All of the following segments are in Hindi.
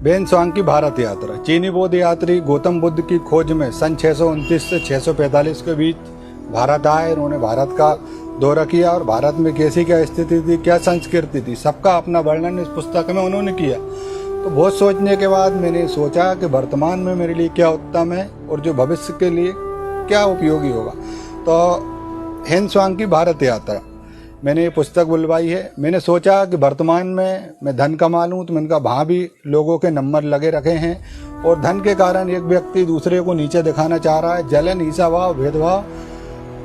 बेनस्वांग की भारत यात्रा। चीनी बौद्ध यात्री गौतम बुद्ध की खोज में सन 629 से 645 के बीच भारत आए। उन्होंने भारत का दौरा किया और भारत में कैसी क्या स्थिति थी, क्या संस्कृति थी, सबका अपना वर्णन इस पुस्तक में उन्होंने किया। तो बहुत सोचने के बाद मैंने सोचा कि वर्तमान में मेरे लिए क्या उत्तम है और जो भविष्य के लिए क्या उपयोगी होगा। तो बेनस्वांग की भारत यात्रा मैंने ये पुस्तक बुलवाई है। मैंने सोचा कि वर्तमान में मैं धन कमा लूँ, तो मैंने कहा वहाँ भी लोगों के नंबर लगे रखे हैं और धन के कारण एक व्यक्ति दूसरे को नीचे दिखाना चाह रहा है। जलन, ईर्ष्याभाव, भेदभाव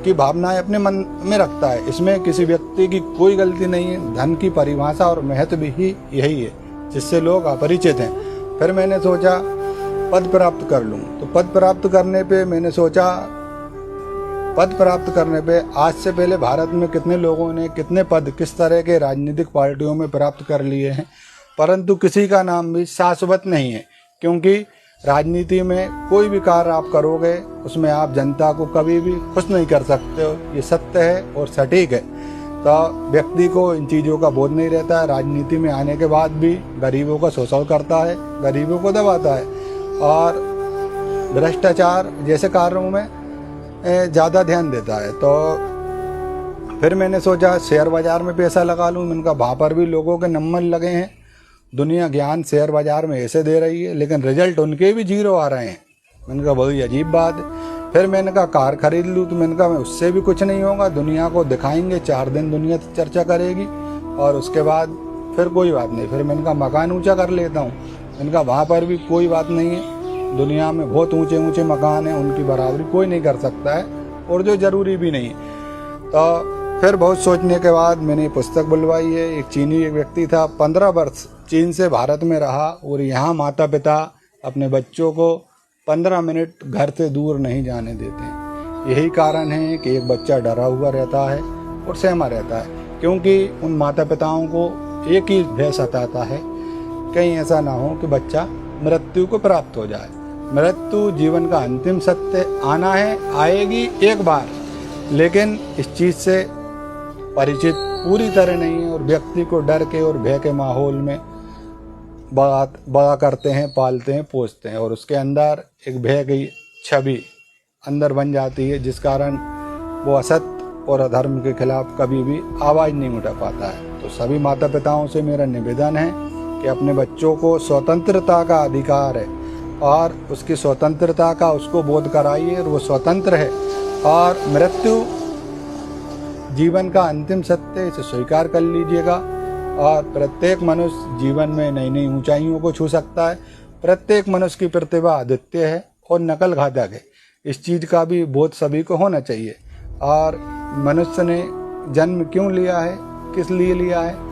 की भावनाएं अपने मन में रखता है। इसमें किसी व्यक्ति की कोई गलती नहीं है। धन की परिभाषा और महत्व भी यही है जिससे लोग अपरिचित हैं। फिर मैंने सोचा पद प्राप्त कर लूँ। तो पद प्राप्त करने पे मैंने सोचा पद प्राप्त करने पे आज से पहले भारत में कितने लोगों ने कितने पद किस तरह के राजनीतिक पार्टियों में प्राप्त कर लिए हैं, परंतु किसी का नाम भी शाश्वत नहीं है। क्योंकि राजनीति में कोई भी कार्य आप करोगे उसमें आप जनता को कभी भी खुश नहीं कर सकते हो। ये सत्य है और सटीक है। तो व्यक्ति को इन चीज़ों का बोध नहीं रहता है। राजनीति में आने के बाद भी गरीबों का शोषण करता है, गरीबों को दबाता है और भ्रष्टाचार जैसे कार्यों में ज़्यादा ध्यान देता है। तो फिर मैंने सोचा शेयर बाज़ार में पैसा लगा लूँ। मैंने कहा वहाँ पर भी लोगों के नंबर लगे हैं। दुनिया ज्ञान शेयर बाज़ार में ऐसे दे रही है, लेकिन रिजल्ट उनके भी 0 आ रहे हैं। मैंने कहा बड़ी अजीब बात है। फिर मैंने कहा कार खरीद लूँ। तो मैंने कहा मैं उससे भी कुछ नहीं होगा। दुनिया को दिखाएंगे, 4 दिन दुनिया चर्चा करेगी और उसके बाद फिर कोई बात नहीं। फिर मैंने कहा मकान ऊँचा कर लेता हूँ। मैंने कहा वहाँ पर भी कोई बात नहीं है। दुनिया में बहुत ऊंचे ऊंचे मकान हैं, उनकी बराबरी कोई नहीं कर सकता है और जो ज़रूरी भी नहीं। तो फिर बहुत सोचने के बाद मैंने पुस्तक बुलवाई है। एक चीनी एक व्यक्ति था, 15 वर्ष चीन से भारत में रहा और यहाँ माता पिता अपने बच्चों को 15 मिनट घर से दूर नहीं जाने देते हैं। यही कारण है कि एक बच्चा डरा हुआ रहता है और सहमा रहता है, क्योंकि उन माता पिताओं को एक ही भय सताता है कहीं ऐसा ना हो कि बच्चा मृत्यु को प्राप्त हो जाए। मृत्यु जीवन का अंतिम सत्य, आना है, आएगी एक बार, लेकिन इस चीज़ से परिचित पूरी तरह नहीं है और व्यक्ति को डर के और भय के माहौल में बड़ा करते हैं, पालते हैं, पोसते हैं और उसके अंदर एक भय की छवि अंदर बन जाती है, जिस कारण वो असत्य और अधर्म के खिलाफ कभी भी आवाज़ नहीं उठा पाता है। तो सभी माता पिताओं से मेरा निवेदन है कि अपने बच्चों को स्वतंत्रता का अधिकार है और उसकी स्वतंत्रता का उसको बोध कराइए और वो स्वतंत्र है और मृत्यु जीवन का अंतिम सत्य, इसे स्वीकार कर लीजिएगा। और प्रत्येक मनुष्य जीवन में नई नई ऊंचाइयों को छू सकता है। प्रत्येक मनुष्य की प्रतिभा अद्वितीय है और नकल घातक है। इस चीज़ का भी बोध सभी को होना चाहिए। और मनुष्य ने जन्म क्यों लिया है, किस लिए लिया है,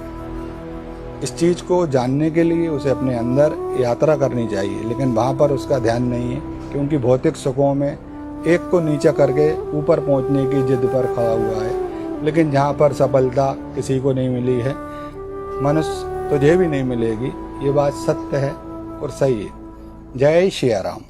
इस चीज़ को जानने के लिए उसे अपने अंदर यात्रा करनी चाहिए। लेकिन वहाँ पर उसका ध्यान नहीं है, क्योंकि भौतिक सुखों में एक को नीचा करके ऊपर पहुँचने की जिद पर खड़ा हुआ है। लेकिन जहाँ पर सफलता किसी को नहीं मिली है, मनुष्य तुझे भी नहीं मिलेगी। ये बात सत्य है और सही है। जय श्री राम।